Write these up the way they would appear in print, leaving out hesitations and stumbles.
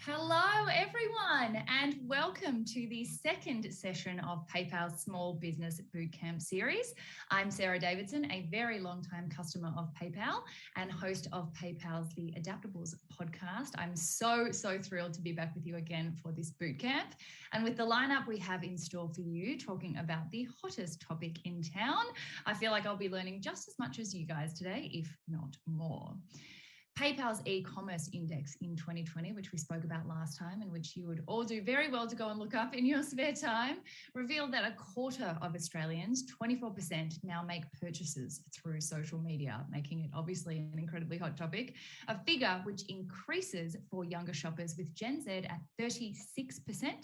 Hello, everyone, and welcome to the second session of PayPal's Small Business Bootcamp series. I'm Sarah Davidson, a very long-time customer of PayPal and host of PayPal's The Adaptables podcast. I'm so thrilled to be back with you again for this bootcamp. And with the lineup we have in store for you, talking about the hottest topic in town, I feel like I'll be learning just as much as you guys today, if not more. PayPal's e-commerce index in 2020, which we spoke about last time and which you would all do very well to go and look up in your spare time, revealed that a quarter of Australians, 24%, now make purchases through social media, making it obviously an incredibly hot topic, a figure which increases for younger shoppers, with Gen Z at 36%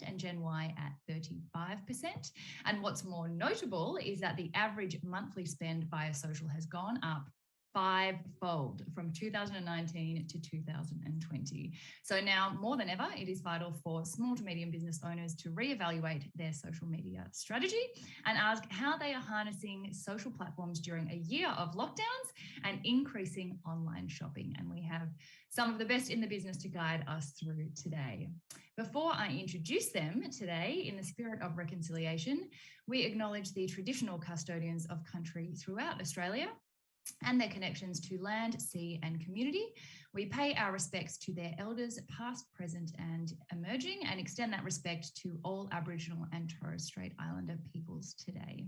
and Gen Y at 35%. And what's more notable is that the average monthly spend via social has gone up fivefold from 2019 to 2020. So now more than ever, it is vital for small to medium business owners to reevaluate their social media strategy and ask how they are harnessing social platforms during a year of lockdowns and increasing online shopping. And we have some of the best in the business to guide us through today. Before I introduce them today, in the spirit of reconciliation, we acknowledge the traditional custodians of country throughout Australia and their connections to land, sea and community. We pay our respects to their elders, past, present and emerging, and extend that respect to all Aboriginal and Torres Strait Islander peoples today.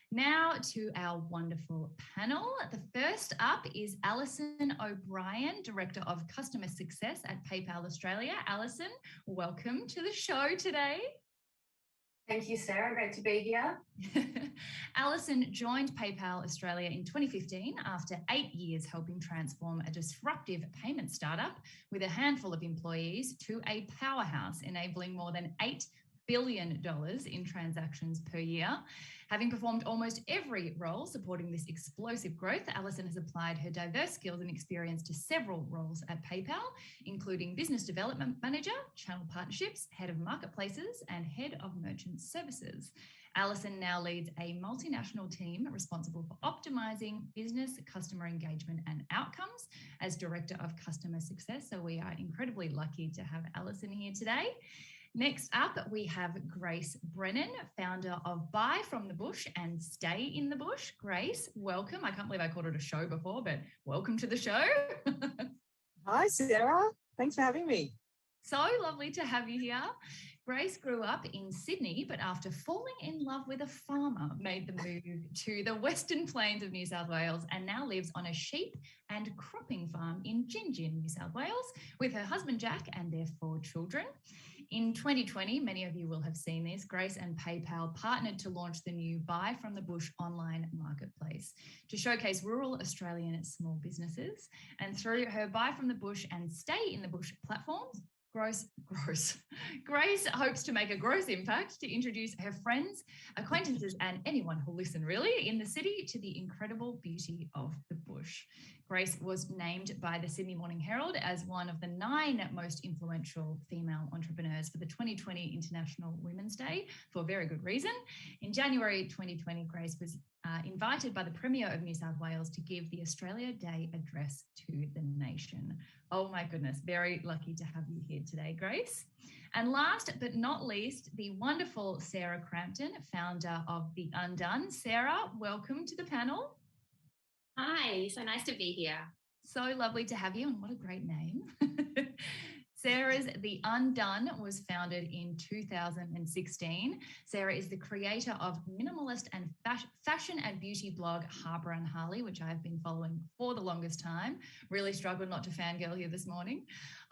Now to our wonderful panel. The first up is Alison O'Brien, Director of Customer Success at PayPal Australia. Alison, welcome to the show today. Thank you, Sarah. Great to be here. Alison joined PayPal Australia in 2015 after 8 years helping transform a disruptive payment startup with a handful of employees to a powerhouse, enabling more than $8 billion in transactions per year. Having performed almost every role supporting this explosive growth, Alison has applied her diverse skills and experience to several roles at PayPal, including Business Development Manager, Channel Partnerships, Head of Marketplaces, and Head of Merchant Services. Alison now leads a multinational team responsible for optimizing business, customer engagement, and outcomes as Director of Customer Success. So we are incredibly lucky to have Alison here today. Next up, we have Grace Brennan, founder of Buy from the Bush and Stay in the Bush. Grace, welcome. I can't believe I called it a show before, but welcome to the show. Hi, Sarah. Thanks for having me. So lovely to have you here. Grace grew up in Sydney, but after falling in love with a farmer, made the move to the Western Plains of New South Wales and now lives on a sheep and cropping farm in Gingin, New South Wales, with her husband Jack and their 4 children. In 2020, many of you will have seen this, Grace and PayPal partnered to launch the new Buy from the Bush online marketplace to showcase rural Australian small businesses. And through her Buy from the Bush and Stay in the Bush platforms, Grace hopes to make a gross impact to introduce her friends, acquaintances, and anyone who'll listen really in the city to the incredible beauty of the bush. Grace was named by the Sydney Morning Herald as one of the 9 most influential female entrepreneurs for the 2020 International Women's Day for a very good reason. In January 2020, Grace was invited by the Premier of New South Wales to give the Australia Day address to the nation. Oh my goodness, very lucky to have you here today, Grace. And last but not least, the wonderful Sarah Crampton, founder of The Undone. Sarah, welcome to the panel. Hi, so nice to be here. So lovely to have you, and what a great name. Sarah's The Undone was founded in 2016. Sarah is the creator of minimalist and fashion and beauty blog Harper and Harley, which I have been following for the longest time. Really struggled not to fangirl here this morning.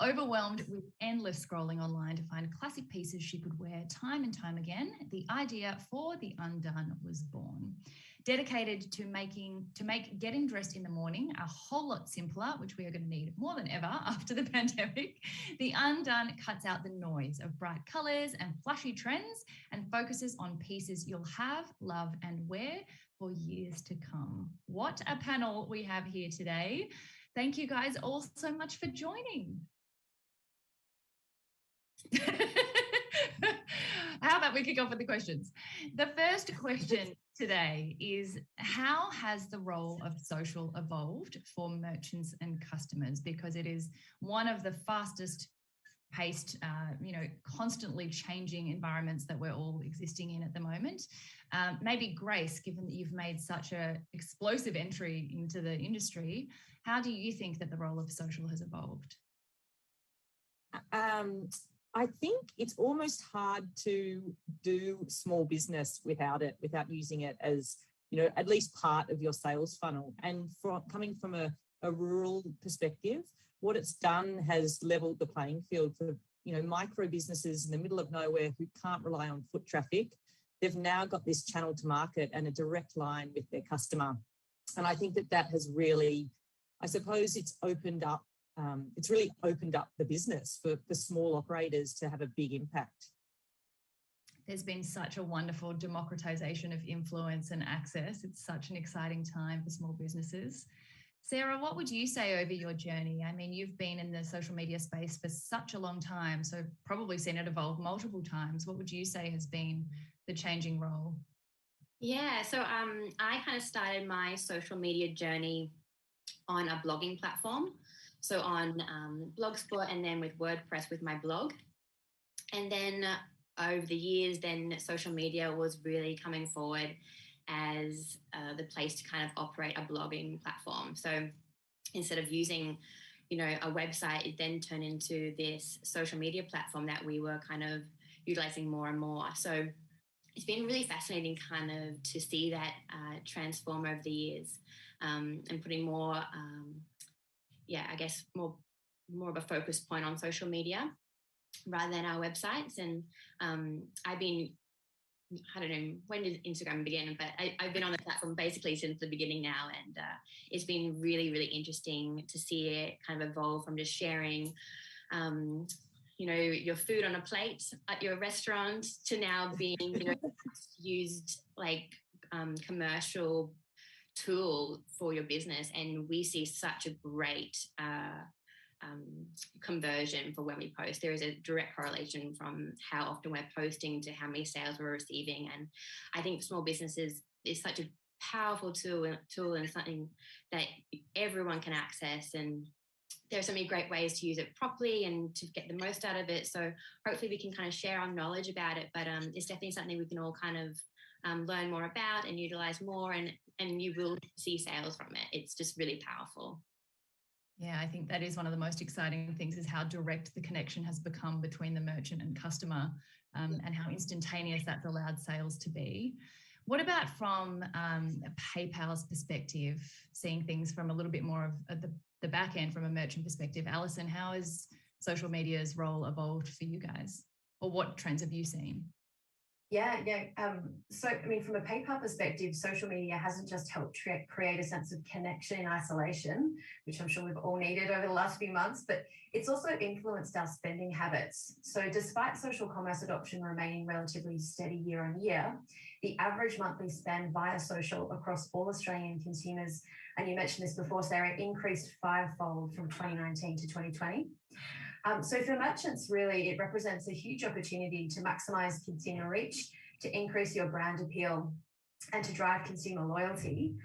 Overwhelmed with endless scrolling online to find classic pieces she could wear time and time again, the idea for The Undone was born. Dedicated to make getting dressed in the morning a whole lot simpler, which we are going to need more than ever after the pandemic, The Undone cuts out the noise of bright colours and flashy trends and focuses on pieces you'll have, love and wear for years to come. What a panel we have here today. Thank you guys all so much for joining. How about we kick off with the questions? The first question today is, how has the role of social evolved for merchants and customers? Because it is one of the fastest paced, constantly changing environments that we're all existing in at the moment. Maybe Grace, given that you've made such an explosive entry into the industry, how do you think that the role of social has evolved? I think it's almost hard to do small business without using it as, at least part of your sales funnel. And coming from a rural perspective, what it's done has leveled the playing field for, micro businesses in the middle of nowhere who can't rely on foot traffic. They've now got this channel to market and a direct line with their customer. And I think that has really, I suppose it's really opened up the business for small operators to have a big impact. There's been such a wonderful democratization of influence and access. It's such an exciting time for small businesses. Sarah, what would you say over your journey? I mean, you've been in the social media space for such a long time, so probably seen it evolve multiple times. What would you say has been the changing role? Yeah, so I kind of started my social media journey on a blogging platform. So on Blogspot and then with WordPress with my blog. And then over the years, then social media was really coming forward as the place to kind of operate a blogging platform. So instead of using, a website, it then turned into this social media platform that we were kind of utilizing more and more. So it's been really fascinating kind of to see that transform over the years and putting more more of a focus point on social media rather than our websites. And I've been, I don't know, when did Instagram begin? But I've been on the platform basically since the beginning now. And it's been really, really interesting to see it kind of evolve from just sharing, your food on a plate at your restaurant to now being, used like commercial tool for your business. And we see such a great conversion for when we post. There is a direct correlation from how often we're posting to how many sales we're receiving. And I think small businesses is such a powerful tool and something that everyone can access. And there are so many great ways to use it properly and to get the most out of it. So hopefully we can kind of share our knowledge about it, but it's definitely something we can all kind of learn more about and utilize more, and you will see sales from it. It's just really powerful. Yeah, I think that is one of the most exciting things, is how direct the connection has become between the merchant and customer, and how instantaneous that's allowed sales to be. What about from PayPal's perspective, seeing things from a little bit more of the back end from a merchant perspective? Alison, how has social media's role evolved for you guys? Or what trends have you seen? Yeah. So, I mean, from a PayPal perspective, social media hasn't just helped create a sense of connection in isolation, which I'm sure we've all needed over the last few months, but it's also influenced our spending habits. So despite social commerce adoption remaining relatively steady year on year, the average monthly spend via social across all Australian consumers, and you mentioned this before, Sarah, increased fivefold from 2019 to 2020. So for merchants, really, it represents a huge opportunity to maximise consumer reach, to increase your brand appeal, and to drive consumer loyalty.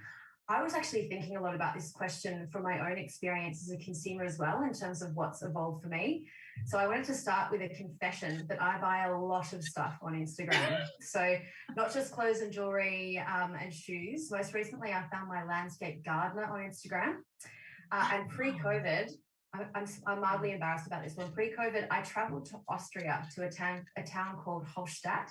I was actually thinking a lot about this question from my own experience as a consumer as well, in terms of what's evolved for me. So I wanted to start with a confession that I buy a lot of stuff on Instagram. So not just clothes and jewellery and shoes. Most recently, I found my landscape gardener on Instagram. And pre-COVID, I'm mildly embarrassed about this one. Pre-COVID, I travelled to Austria to a town called Holstadt,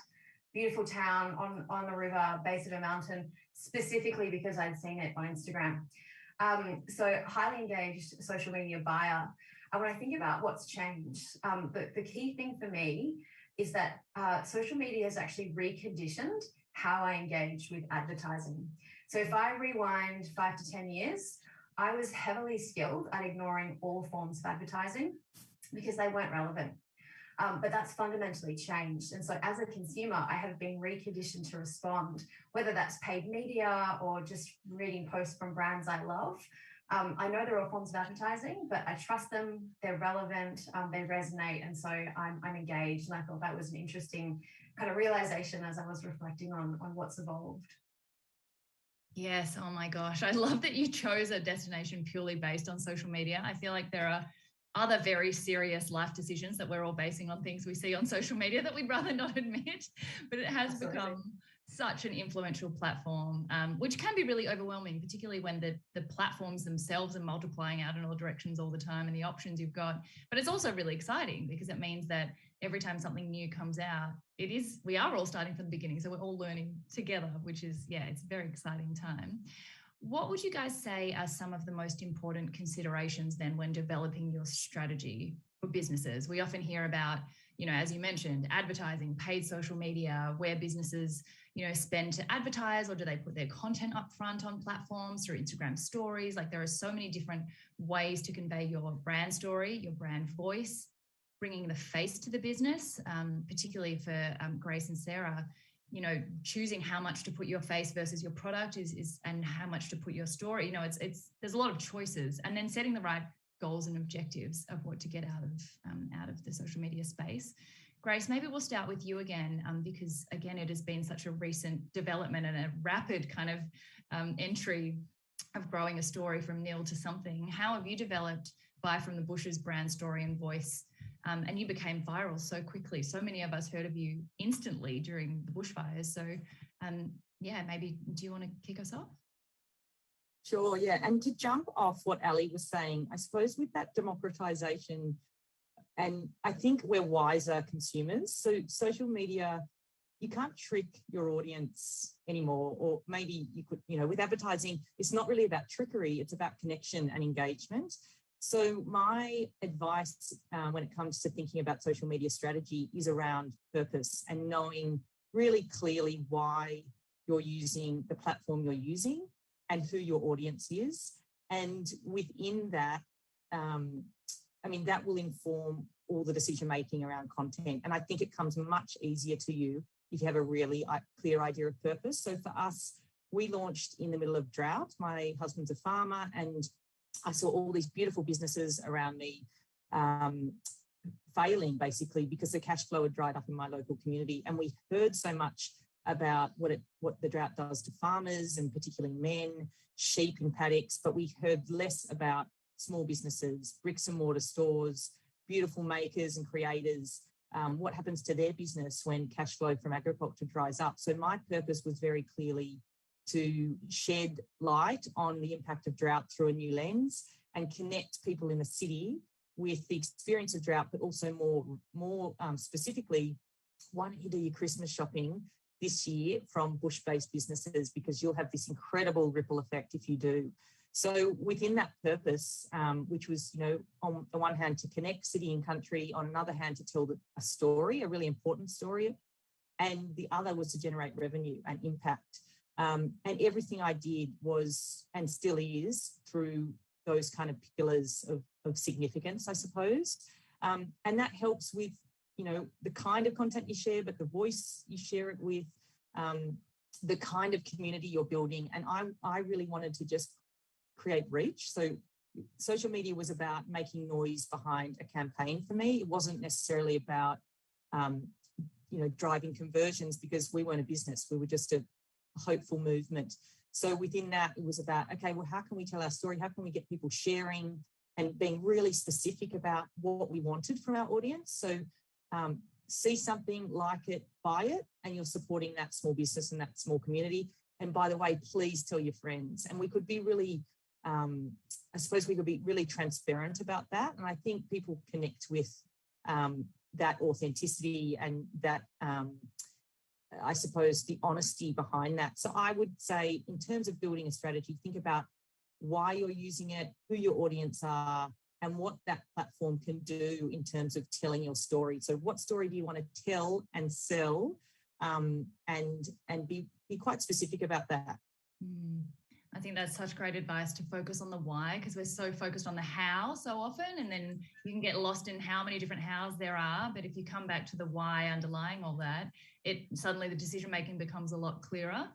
beautiful town on the river, base of a mountain, specifically because I'd seen it on Instagram. So highly engaged social media buyer. And when I think about what's changed, the key thing for me is that social media has actually reconditioned how I engage with advertising. So if I rewind 5 to 10 years, I was heavily skilled at ignoring all forms of advertising because they weren't relevant. But that's fundamentally changed. And so as a consumer, I have been reconditioned to respond, whether that's paid media or just reading posts from brands I love. I know there are forms of advertising, but I trust them, they're relevant, they resonate, and so I'm engaged. And I thought that was an interesting kind of realization as I was reflecting on what's evolved. Yes. Oh my gosh. I love that you chose a destination purely based on social media. I feel like there are other very serious life decisions that we're all basing on things we see on social media that we'd rather not admit, but it has become such an influential platform, which can be really overwhelming, particularly when the platforms themselves are multiplying out in all directions all the time and the options you've got. But it's also really exciting because it means that every time something new comes out, we are all starting from the beginning. So we're all learning together, which is, it's a very exciting time. What would you guys say are some of the most important considerations then when developing your strategy for businesses? We often hear about, as you mentioned, advertising, paid social media, where businesses, spend to advertise, or do they put their content up front on platforms through Instagram stories? Like, there are so many different ways to convey your brand story, your brand voice, bringing the face to the business, particularly for Grace and Sarah. Choosing how much to put your face versus your product is and how much to put your story. There's a lot of choices, and then setting the right goals and objectives of what to get out of the social media space. Grace, maybe we'll start with you again, because again, it has been such a recent development and a rapid kind of entry of growing a story from nil to something. How have you developed Buy from the Bush's brand story and voice? And you became viral so quickly. So many of us heard of you instantly during the bushfires. So, maybe do you want to kick us off? Sure, yeah. And to jump off what Ali was saying, I suppose with that democratization, and I think we're wiser consumers. So social media, you can't trick your audience anymore. Or maybe you could, with advertising, it's not really about trickery. It's about connection and engagement. So my advice when it comes to thinking about social media strategy is around purpose and knowing really clearly why you're using the platform you're using and who your audience is. And within that, that will inform all the decision-making around content. And I think it comes much easier to you if you have a really clear idea of purpose. So for us, we launched in the middle of drought. My husband's a farmer, and I saw all these beautiful businesses around me failing, basically, because the cash flow had dried up in my local community. And we heard so much about what the drought does to farmers, and particularly men, sheep in paddocks, but we heard less about small businesses, bricks and mortar stores, beautiful makers and creators, what happens to their business when cash flow from agriculture dries up. So my purpose was very clearly to shed light on the impact of drought through a new lens and connect people in the city with the experience of drought, but also more specifically, why don't you do your Christmas shopping this year from bush-based businesses, because you'll have this incredible ripple effect if you do. So within that purpose, which was, on the one hand to connect city and country, on another hand to tell a story, a really important story, and the other was to generate revenue and impact. And everything I did was, and still is, through those kind of pillars of significance, I suppose. And that helps with, the kind of content you share, but the voice you share it with, the kind of community you're building. And I really wanted to just create reach. So social media was about making noise behind a campaign for me. It wasn't necessarily about, driving conversions, because we weren't a business. We were just a hopeful movement. So within that, it was about, okay, well, how can we tell our story? How can we get people sharing and being really specific about what we wanted from our audience? So see something, like it, buy it, and you're supporting that small business and that small community. And by the way, please tell your friends. And we could be really, I suppose we could be really transparent about that. And I think people connect with that authenticity and that, I suppose, the honesty behind that. So I would say, in terms of building a strategy, think about why you're using it, who your audience are, and what that platform can do in terms of telling your story. So what story do you want to tell and sell, and be quite specific about that. I think that's such great advice, to focus on the why, because we're so focused on the how so often, and then you can get lost in how many different hows there are. But if you come back to the why underlying all that, suddenly the decision-making becomes a lot clearer.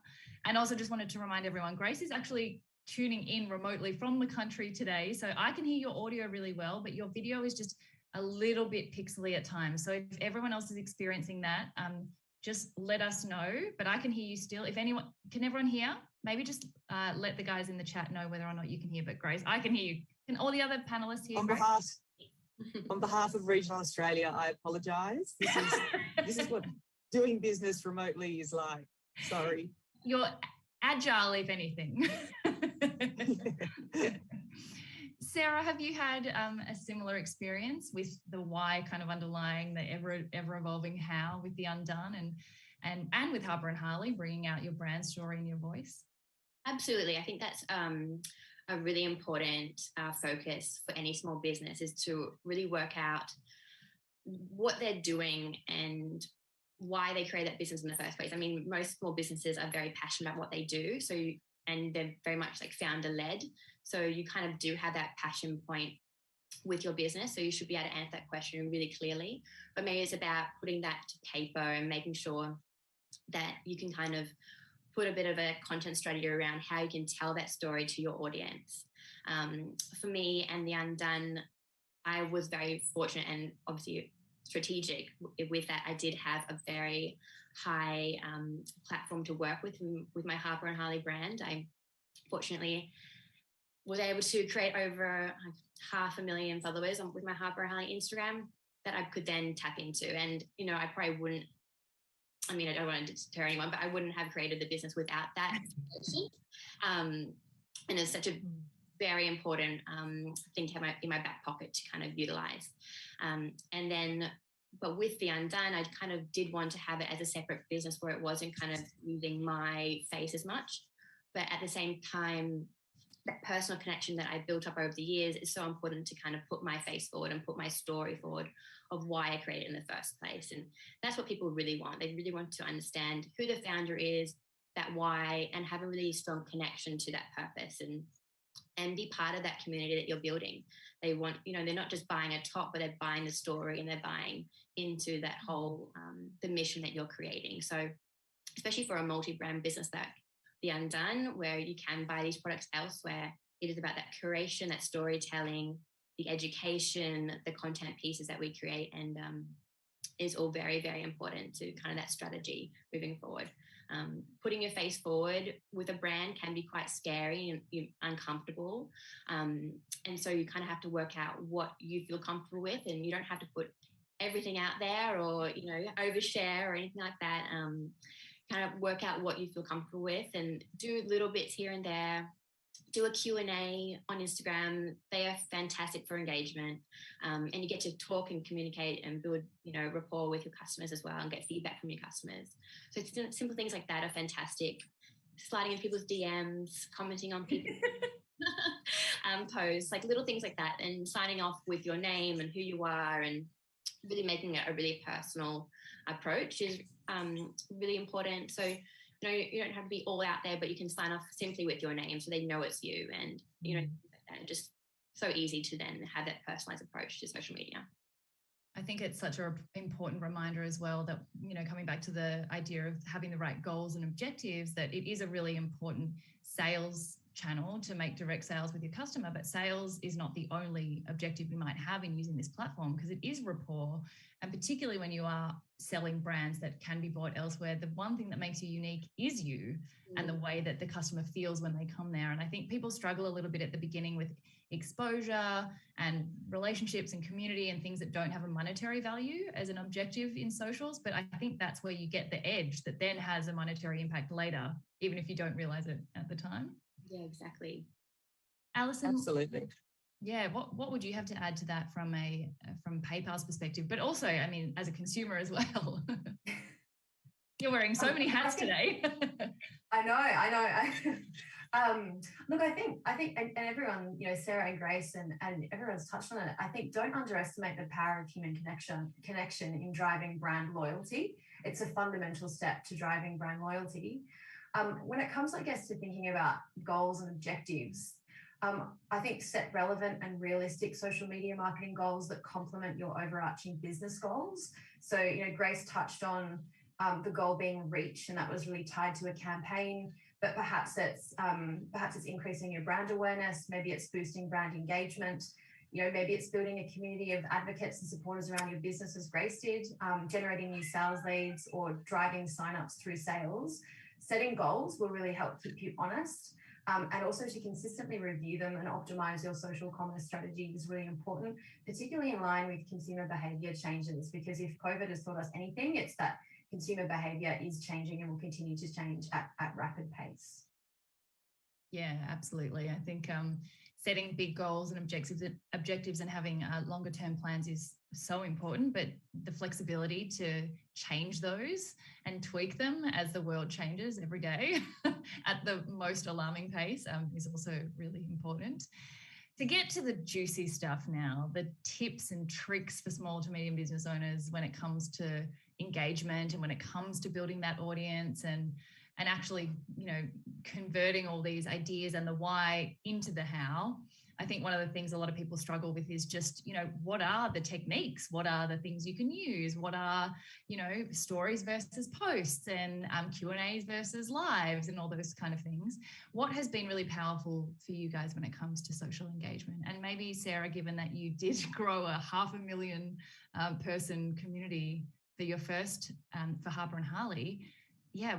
And also just wanted to remind everyone, Grace is actually tuning in remotely from the country today. So I can hear your audio really well, but your video is just a little bit pixely at times. So if everyone else is experiencing that, just let us know. But I can hear you still. Can everyone hear? Maybe just let the guys in the chat know whether or not you can hear. But Grace, I can hear you. Can all the other panelists hear? On behalf On behalf of regional Australia, I apologise. This is what doing business remotely is like. Sorry. You're agile, if anything. Sarah, have you had a similar experience with the why kind of underlying the ever evolving how with the Undone and with Harper and Harley, bringing out your brand story and your voice? Absolutely. I think that's a really important focus for any small business, is to really work out what they're doing and why they create that business in the first place. I mean, most small businesses are very passionate about what they do. And they're very much like founder led. So you kind of do have that passion point with your business. So you should be able to answer that question really clearly. But maybe it's about putting that to paper and making sure that you can kind of put a bit of a content strategy around how you can tell that story to your audience. For me and the Undone, I was very fortunate and obviously strategic with that. I did have a very high platform to work with my Harper and Harley brand. I fortunately was able to create over 500,000 followers with my Harper and Harley Instagram that I could then tap into. And, you know, I probably wouldn't, I mean, I don't want to deter anyone, but I wouldn't have created the business without that. And it's such a very important thing to have in my back pocket to kind of utilize. And then, but with the Undone, I kind of did want to have it as a separate business where it wasn't kind of using my face as much. But at the same time, that personal connection that I built up over the years is so important to kind of put my face forward and put my story forward of why I created it in the first place. And that's what people really want. They really want to understand who the founder is, that why, and have a really strong connection to that purpose and be part of that community that you're building. They want, you know, they're not just buying a top, but they're buying the story and they're buying into that whole, the mission that you're creating. So especially for a multi-brand business like the Undone, where you can buy these products elsewhere, it is about that curation, that storytelling, the education, the content pieces that we create, and is all very, very important to kind of that strategy moving forward. Putting your face forward with a brand can be quite scary and uncomfortable. And so you kind of have to work out what you feel comfortable with, and you don't have to put everything out there or, you know, overshare or anything like that. Kind of work out what you feel comfortable with and do little bits here and there. Do a Q&A on Instagram. They are fantastic for engagement. And you get to talk and communicate and build, you know, rapport with your customers as well and get feedback from your customers. So simple things like that are fantastic. Sliding in people's DMs, commenting on people's posts, like little things like that, and signing off with your name and who you are, and really making it a really personal approach is really important. So, you know, you don't have to be all out there, but you can sign off simply with your name so they know it's you. And, you know, just so easy to then have that personalized approach to social media. I think it's such an important reminder as well that, you know, coming back to the idea of having the right goals and objectives, that it is a really important sales channel to make direct sales with your customer, but sales is not the only objective you might have in using this platform, because it is rapport. And particularly when you are selling brands that can be bought elsewhere, the one thing that makes you unique is you and the way that the customer feels when they come there. And I think people struggle a little bit at the beginning with exposure and relationships and community and things that don't have a monetary value as an objective in socials. But I think that's where you get the edge that then has a monetary impact later, even if you don't realize it at the time. Yeah, exactly. Alison, absolutely. Yeah, what would you have to add to that from PayPal's perspective, but also, I mean, as a consumer as well? You're wearing so many hats today. I know. Look, I think, and everyone, you know, Sarah and Grace and everyone's touched on it. I think don't underestimate the power of human connection in driving brand loyalty. It's a fundamental step to driving brand loyalty. When it comes, I guess, to thinking about goals and objectives, I think set relevant and realistic social media marketing goals that complement your overarching business goals. So, you know, Grace touched on the goal being reach, and that was really tied to a campaign. But perhaps it's increasing your brand awareness. Maybe it's boosting brand engagement. You know, maybe it's building a community of advocates and supporters around your business, as Grace did, generating new sales leads or driving signups through sales. Setting goals will really help keep you honest. And also to consistently review them and optimize your social commerce strategy is really important, particularly in line with consumer behavior changes, because if COVID has taught us anything, it's that consumer behavior is changing and will continue to change at rapid pace. Yeah, absolutely. I think setting big goals and objectives and having longer term plans is so important, but the flexibility to change those and tweak them as the world changes every day at the most alarming pace is also really important. To get to the juicy stuff now, the tips and tricks for small to medium business owners when it comes to engagement and when it comes to building that audience and actually, converting all these ideas and the why into the how. I think one of the things a lot of people struggle with is just, what are the techniques? What are the things you can use? What are, stories versus posts and Q&As versus lives and all those kind of things. What has been really powerful for you guys when it comes to social engagement? And maybe Sarah, given that you did grow a 500,000 person community for your first, for Harper and Harley,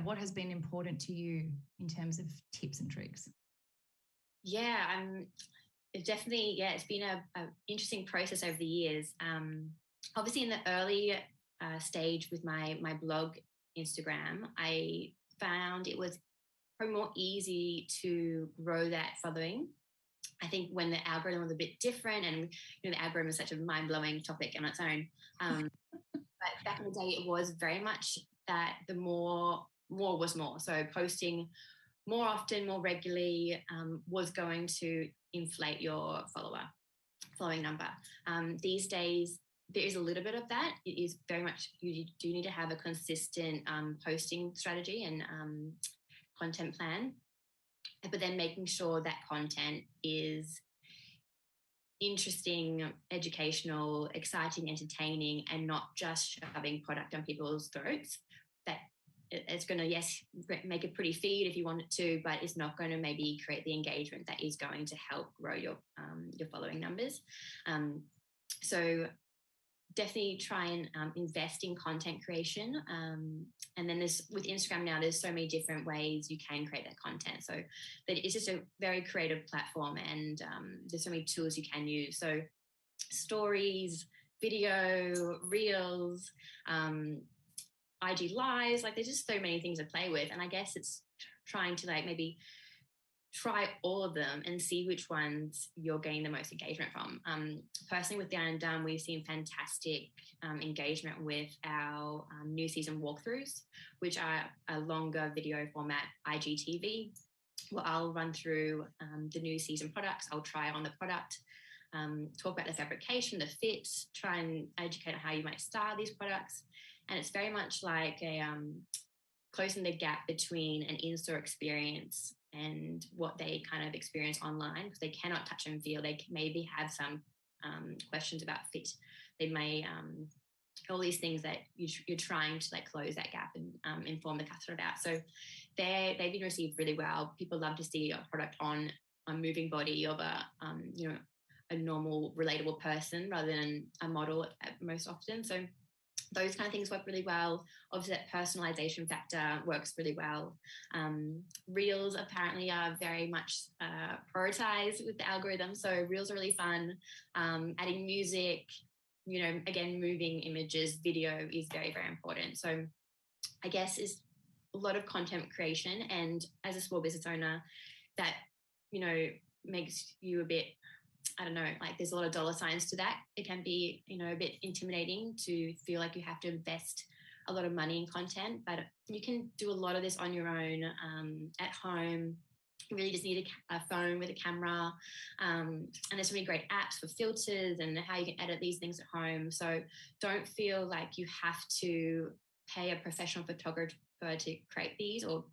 what has been important to you in terms of tips and tricks? It's been a interesting process over the years. Obviously, in the early stage with my blog Instagram, I found it was probably more easy to grow that following. I think when the algorithm was a bit different, and the algorithm is such a mind-blowing topic on its own. But back in the day, it was very much that the more was more. So posting more often, more regularly was going to inflate your following number. These days, there is a little bit of that. It is very much, you do need to have a consistent posting strategy and content plan, but then making sure that content is interesting, educational, exciting, entertaining, and not just shoving product down people's throats. That it's going to, make a pretty feed if you want it to, but it's not going to maybe create the engagement that is going to help grow your following numbers. So definitely try and invest in content creation. And then with Instagram now, there's so many different ways you can create that content. So that it's just a very creative platform, and there's so many tools you can use. So stories, video, reels, IG lives, there's just so many things to play with. And I guess it's trying to maybe try all of them and see which ones you're getting the most engagement from. Personally, with the Undone, we've seen fantastic engagement with our new season walkthroughs, which are a longer video format IGTV, where I'll run through the new season products. I'll try on the product, talk about the fabrication, the fit, try and educate on how you might style these products. And it's very much like closing the gap between an in-store experience and what they kind of experience online, because they cannot touch and feel. They maybe have some questions about fit. They may all these things that you're trying to close that gap and inform the customer about. So they've been received really well. People love to see a product on a moving body of a normal, relatable person rather than a model most often. So those kind of things work really well. Obviously, that personalization factor works really well. Reels apparently are very much prioritized with the algorithm. So reels are really fun. Adding music, again, moving images, video is very, very important. So I guess is a lot of content creation. And as a small business owner, that, makes you a bit, I don't know, there's a lot of dollar signs to that. It can be, a bit intimidating to feel like you have to invest a lot of money in content, but you can do a lot of this on your own at home. You really just need a phone with a camera. And there's so many great apps for filters and how you can edit these things at home. So don't feel like you have to pay a professional photographer to create these, or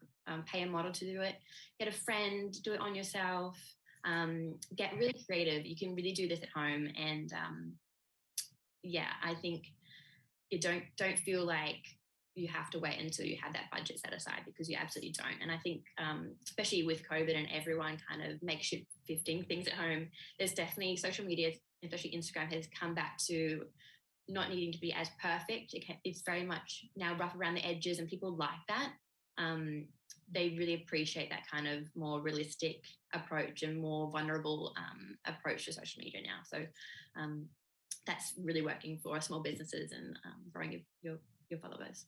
pay a model to do it. Get a friend, do it on yourself. Get really creative. You can really do this at home. And I think you don't feel like you have to wait until you have that budget set aside, because you absolutely don't. And I think especially with COVID and everyone kind of makeshifting things at home, there's definitely social media, especially Instagram, has come back to not needing to be as perfect. It's very much now rough around the edges, and people like that. they really appreciate that kind of more realistic approach and more vulnerable approach to social media now. So that's really working for small businesses and growing your followers.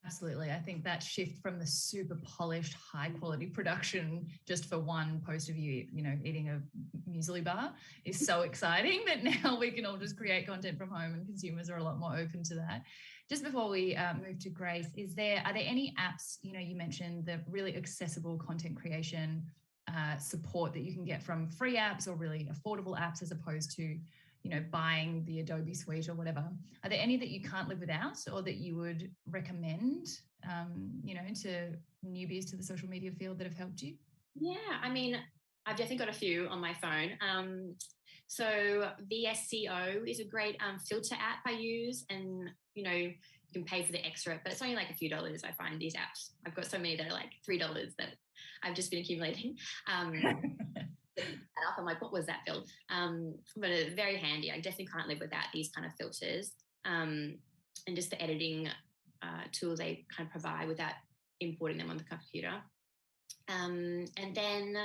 Absolutely. I think that shift from the super polished, high quality production just for one post of you eating a muesli bar is so exciting that now we can all just create content from home, and consumers are a lot more open to that. Just before we move to Grace, are there any apps, you mentioned the really accessible content creation support that you can get from free apps or really affordable apps as opposed to buying the Adobe suite or whatever? Are there any that you can't live without or that you would recommend, to newbies to the social media field that have helped you? Yeah, I mean, I've definitely got a few on my phone. So VSCO is a great filter app I use, and, you can pay for the extra, but it's only like a few dollars. I find these apps, I've got so many that are like $3 that I've just been accumulating. I'm like, what was that, Phil? But it's very handy. I definitely can't live without these kind of filters, and just the editing tools they kind of provide without importing them on the computer. And then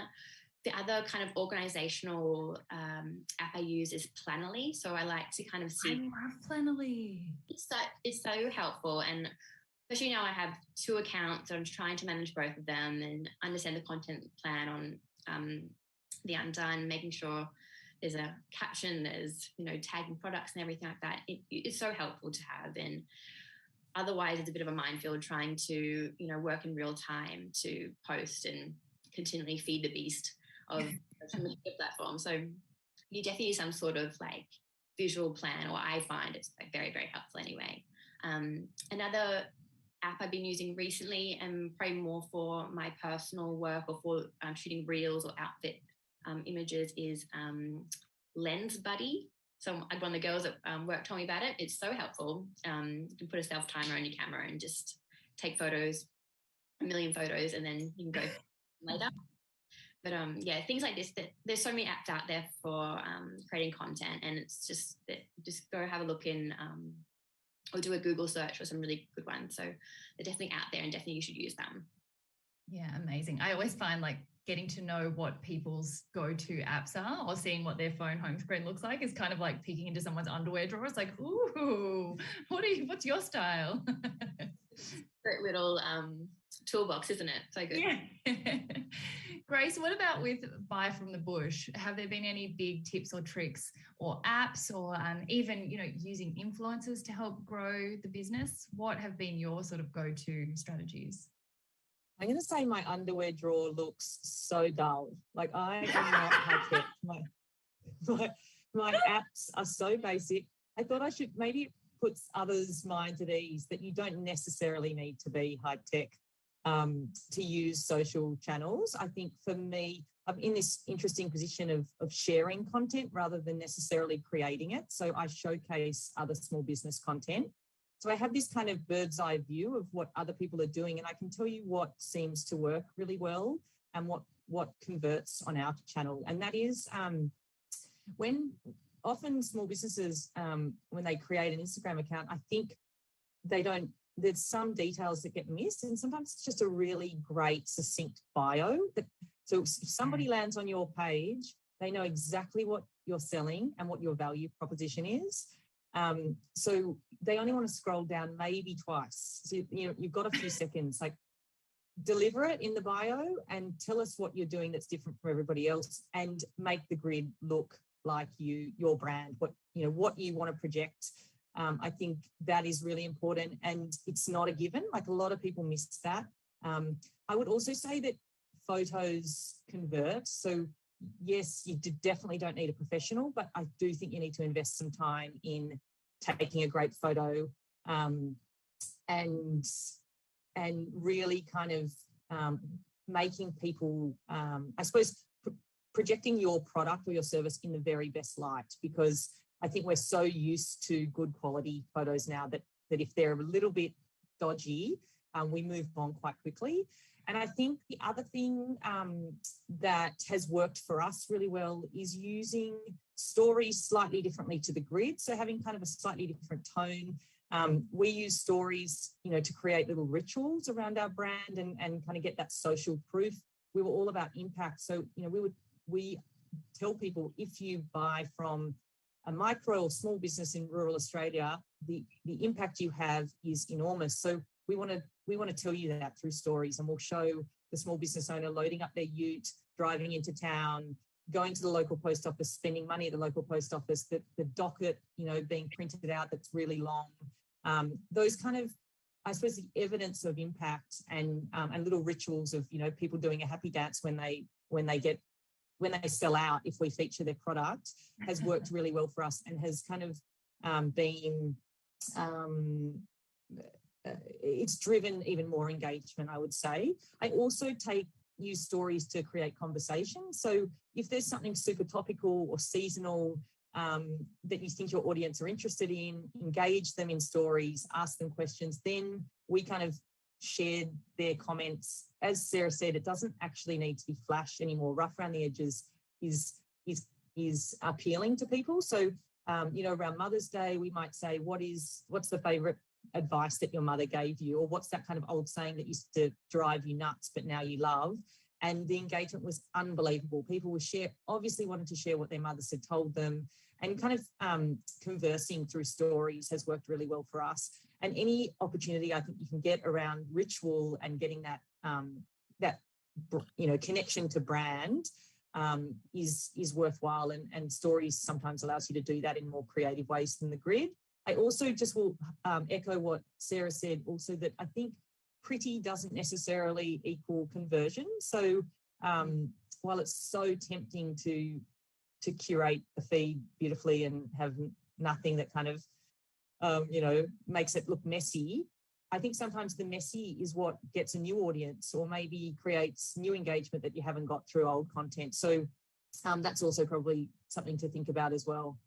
the other kind of organizational app I use is Planoly. So I like to kind of see. I love Planoly. It's so helpful, and especially now I have 2 accounts, so I'm trying to manage both of them and understand the content plan on the Undone, making sure there's a caption, there's tagging products and everything like that. It's so helpful to have, and otherwise it's a bit of a minefield trying to work in real time to post and continually feed the beast of social media platforms. So you definitely need some sort of like visual plan, or I find it's like very, very helpful anyway. Another app I've been using recently, and probably more for my personal work or for shooting reels or outfit images, is Lens Buddy. So one of the girls at work told me about it. It's so helpful. You can put a self timer on your camera and just take photos, 1 million photos, and then you can go later. But things like this, that there's so many apps out there for creating content, and it's just go have a look in or do a Google search for some really good ones. So they're definitely out there, and definitely you should use them. Yeah, amazing. I always find like getting to know what people's go-to apps are, or seeing what their phone home screen looks like, is kind of like peeking into someone's underwear drawer. It's like, ooh, what's your style? Great little toolbox, isn't it? So good. Yeah. Grace, what about with Buy from the Bush? Have there been any big tips or tricks or apps, or even, using influencers to help grow the business? What have been your sort of go-to strategies? I'm going to say my underwear drawer looks so dull. Like, I am not high-tech. My apps are so basic. I thought I should maybe put others' minds at ease that you don't necessarily need to be high-tech to use social channels. I think for me, I'm in this interesting position of sharing content rather than necessarily creating it. So I showcase other small business content. So I have this kind of bird's eye view of what other people are doing, and I can tell you what seems to work really well and what converts on our channel. And that is when often small businesses, when they create an Instagram account, I think there's some details that get missed, and sometimes it's just a really great, succinct bio. So if somebody lands on your page, they know exactly what you're selling and what your value proposition is. So they only want to scroll down maybe twice. So, you've got a few seconds, like deliver it in the bio and tell us what you're doing that's different from everybody else, and make the grid look like your brand, what you want to project. I think that is really important, and it's not a given. Like, a lot of people miss that. I would also say that photos convert. So yes, you definitely don't need a professional, but I do think you need to invest some time in taking a great photo and really kind of making people, I suppose, projecting your product or your service in the very best light, because I think we're so used to good quality photos now that if they're a little bit dodgy, we move on quite quickly. And I think the other thing that has worked for us really well is using stories slightly differently to the grid. So having kind of a slightly different tone, We use stories, to create little rituals around our brand and kind of get that social proof. We were all about impact. So, we tell people, if you buy from a micro or small business in rural Australia, the impact you have is enormous. So we want to tell you that through stories, and we'll show the small business owner loading up their ute, driving into town, going to the local post office, spending money at the local post office, the docket, being printed out that's really long. Those kind of, I suppose, the evidence of impact and little rituals of, people doing a happy dance when they sell out, if we feature their product, has worked really well for us and has kind of been, it's driven even more engagement, I would say. I also use stories to create conversation. So if there's something super topical or seasonal that you think your audience are interested in, engage them in stories, ask them questions, then we kind of shared their comments. As Sarah said, it doesn't actually need to be flash anymore. Rough around the edges is appealing to people. So, around Mother's Day, we might say, what's the favourite advice that your mother gave you? Or what's that kind of old saying that used to drive you nuts, but now you love? And the engagement was unbelievable. People were obviously wanted to share what their mothers had told them, and kind of conversing through stories has worked really well for us. And any opportunity I think you can get around ritual and getting that connection to brand is worthwhile. And stories sometimes allows you to do that in more creative ways than the grid. I also just will echo what Sarah said also, that I think pretty doesn't necessarily equal conversion. So while it's so tempting to curate the feed beautifully and have nothing that kind of, makes it look messy, I think sometimes the messy is what gets a new audience or maybe creates new engagement that you haven't got through old content. So that's also probably something to think about as well.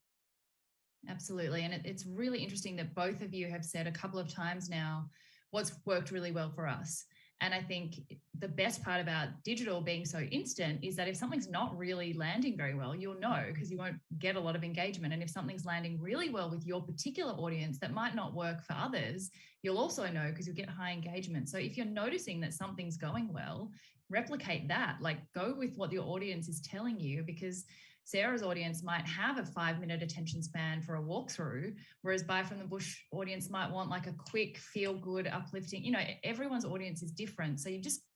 Absolutely. And it's really interesting that both of you have said a couple of times now what's worked really well for us. And I think the best part about digital being so instant is that if something's not really landing very well, you'll know because you won't get a lot of engagement. And if something's landing really well with your particular audience that might not work for others, you'll also know because you'll get high engagement. So if you're noticing that something's going well, replicate that. Like, go with what your audience is telling you, because Sarah's audience might have a 5-minute attention span for a walkthrough, whereas Buy from the Bush audience might want like a quick, feel-good, uplifting. Everyone's audience is different. So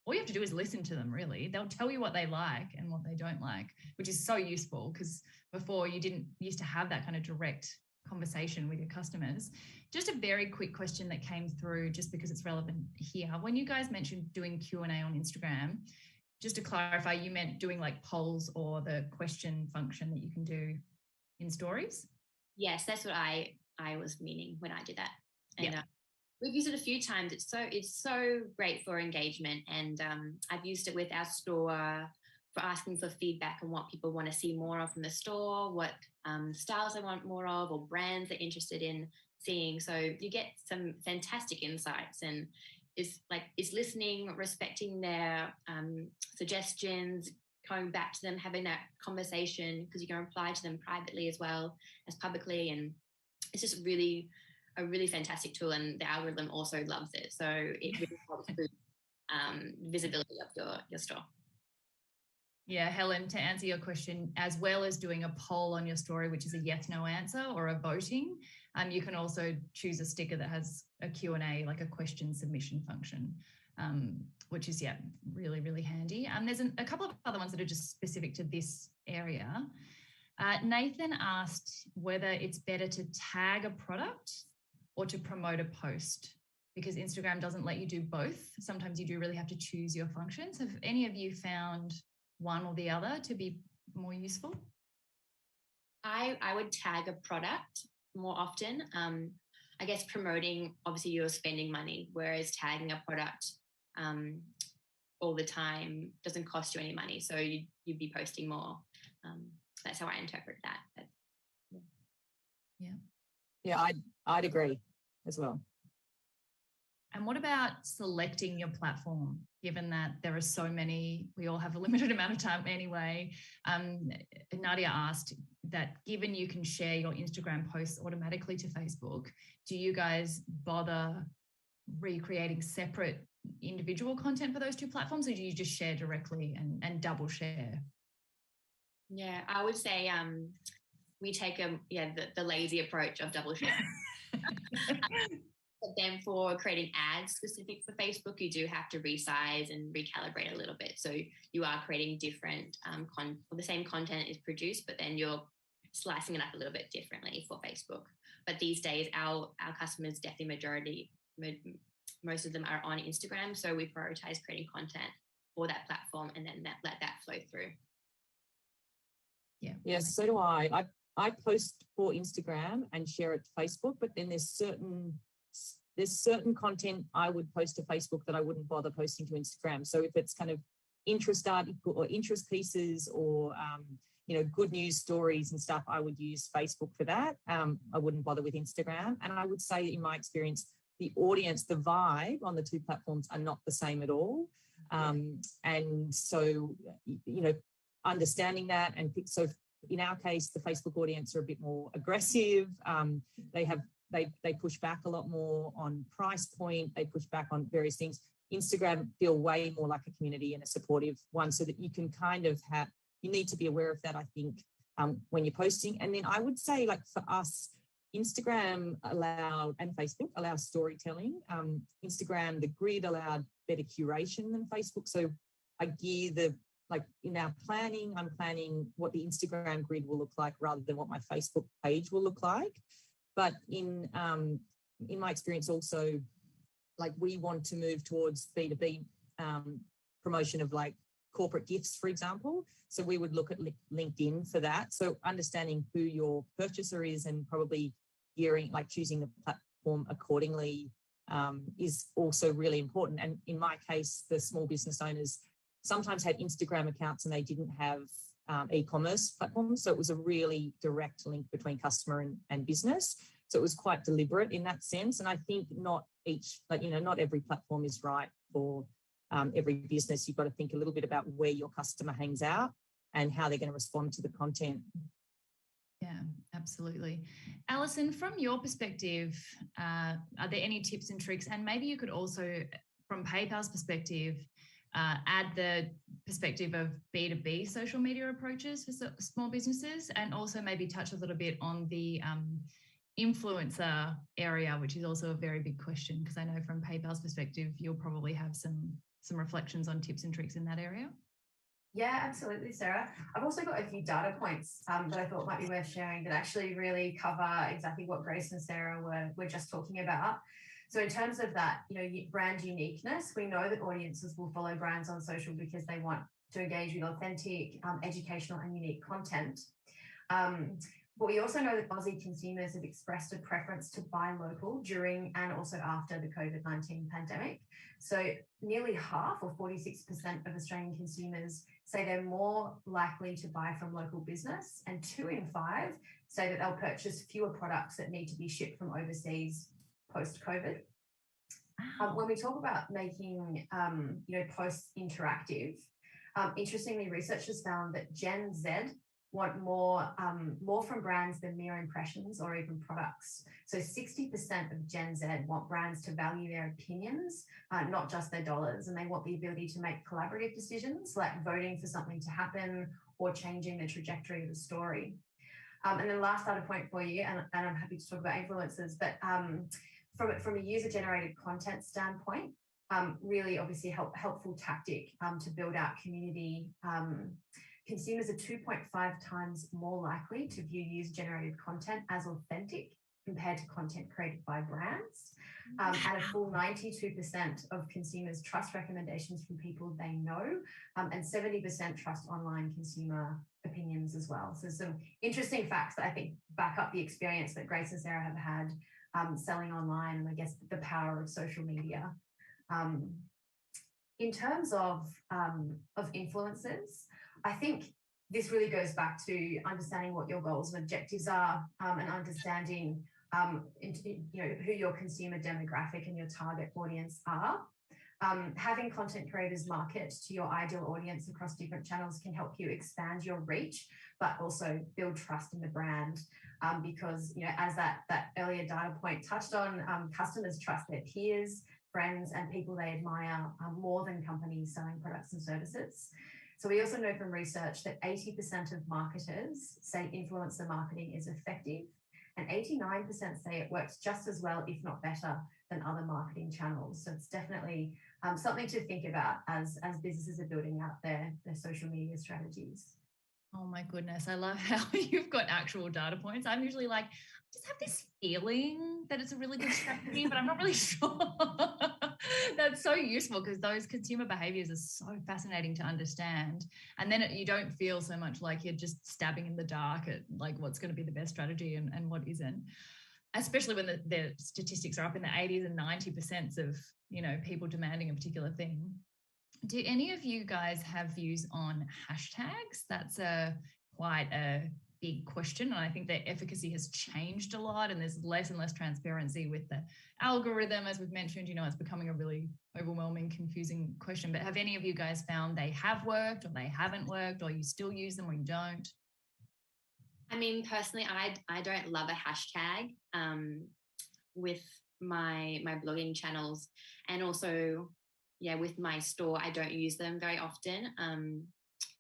all you have to do is listen to them, really. They'll tell you what they like and what they don't like, which is so useful because before you didn't used to have that kind of direct conversation with your customers. Just a very quick question that came through just because it's relevant here. When you guys mentioned doing Q&A on Instagram, just to clarify, you meant doing like polls or the question function that you can do in stories? Yes, that's what I was meaning when I did that. And yeah. We've used it a few times. It's so great for engagement, and I've used it with our store for asking for feedback on what people want to see more of from the store, what styles they want more of, or brands they're interested in seeing. So you get some fantastic insights, and it's listening, respecting their suggestions, going back to them, having that conversation, because you can reply to them privately as well as publicly. And it's just a really fantastic tool, and the algorithm also loves it. So it really helps boost visibility of your store. Yeah, Helen, to answer your question, as well as doing a poll on your story, which is a yes/no answer or a voting, you can also choose a sticker that has a Q&A, like a question submission function, which is, really, really handy. There's a couple of other ones that are just specific to this area. Nathan asked whether it's better to tag a product or to promote a post, because Instagram doesn't let you do both. Sometimes you do really have to choose your functions. Have any of you found one or the other to be more useful? I would tag a product more often. I guess promoting, obviously you're spending money, whereas tagging a product all the time doesn't cost you any money. So you'd be posting more. That's how I interpret that. But, yeah, I'd agree as well. And what about selecting your platform, given that there are so many, we all have a limited amount of time anyway? Nadia asked that given you can share your Instagram posts automatically to Facebook, do you guys bother recreating separate individual content for those two platforms, or do you just share directly and double share? Yeah, I would say we take the lazy approach of double share. But then for creating ads specific for Facebook, you do have to resize and recalibrate a little bit. So you are creating different, the same content is produced, but then you're slicing it up a little bit differently for Facebook. But these days, our customers, definitely most of them are on Instagram. So we prioritize creating content for that platform and then let that flow through. Yeah, so do I. I post for Instagram and share it to Facebook, but then there's certain content I would post to Facebook that I wouldn't bother posting to Instagram. So if it's kind of interest article or interest pieces or good news stories and stuff, I would use Facebook for that. I wouldn't bother with Instagram. And I would say, in my experience, the audience, the vibe on the two platforms are not the same at all. And so, understanding that, and so in our case, the Facebook audience are a bit more aggressive. They push back a lot more on price point. They push back on various things. Instagram feel way more like a community and a supportive one, so that you can kind of you need to be aware of that, I think, when you're posting. And then I would say, like for us, Instagram and Facebook allow storytelling. Instagram, the grid allowed better curation than Facebook. So I gear in our planning, I'm planning what the Instagram grid will look like rather than what my Facebook page will look like. But in my experience also, like we want to move towards B2B promotion of like corporate gifts, for example. So we would look at LinkedIn for that. So understanding who your purchaser is and probably choosing the platform accordingly is also really important. And in my case, the small business owners sometimes had Instagram accounts and they didn't have e-commerce platforms. So it was a really direct link between customer and business. So it was quite deliberate in that sense. And I think not every platform is right for every business. You've got to think a little bit about where your customer hangs out and how they're going to respond to the content. Yeah, absolutely. Alison, from your perspective, are there any tips and tricks? And maybe you could also, from PayPal's perspective, add the perspective of B2B social media approaches for small businesses, and also maybe touch a little bit on the influencer area, which is also a very big question, because I know from PayPal's perspective, you'll probably have some reflections on tips and tricks in that area. Yeah, absolutely, Sarah. I've also got a few data points that I thought might be worth sharing that actually really cover exactly what Grace and Sarah were just talking about. So in terms of that, brand uniqueness, we know that audiences will follow brands on social because they want to engage with authentic, educational and unique content. But we also know that Aussie consumers have expressed a preference to buy local during and also after the COVID-19 pandemic. So nearly half, or 46% of Australian consumers, say they're more likely to buy from local business, and 2 in 5 say that they'll purchase fewer products that need to be shipped from overseas post-COVID. When we talk about making, posts interactive, interestingly, researchers found that Gen Z want more from brands than mere impressions or even products. So 60% of Gen Z want brands to value their opinions, not just their dollars, and they want the ability to make collaborative decisions like voting for something to happen or changing the trajectory of the story. And then last data point for you, and I'm happy to talk about influencers, but from a user-generated content standpoint, really obviously helpful tactic to build out community. Consumers are 2.5 times more likely to view user-generated content as authentic compared to content created by brands. And a full 92% of consumers trust recommendations from people they know, and 70% trust online consumer opinions as well. So some interesting facts that I think back up the experience that Grace and Sarah have had selling online, and I guess the power of social media. In terms of influencers, I think this really goes back to understanding what your goals and objectives are, and understanding who your consumer demographic and your target audience are. Having content creators market to your ideal audience across different channels can help you expand your reach, but also build trust in the brand. Because, as that earlier data point touched on, customers trust their peers, friends, and people they admire more than companies selling products and services. So we also know from research that 80% of marketers say influencer marketing is effective, and 89% say it works just as well, if not better, than other marketing channels. So it's definitely something to think about as businesses are building out their social media strategies. Oh my goodness, I love how you've got actual data points. I'm usually like, just have this feeling that it's a really good strategy, but I'm not really sure. That's so useful because those consumer behaviors are so fascinating to understand. And then you don't feel so much like you're just stabbing in the dark at like what's going to be the best strategy and what isn't. Especially when the statistics are up in the 80s and 90% of, people demanding a particular thing. Do any of you guys have views on hashtags? That's quite a big question. And I think their efficacy has changed a lot, and there's less and less transparency with the algorithm. As we've mentioned, it's becoming a really overwhelming, confusing question. But have any of you guys found they have worked or they haven't worked, or you still use them or you don't? I mean, personally, I don't love a hashtag with my blogging channels, and also, with my store, I don't use them very often.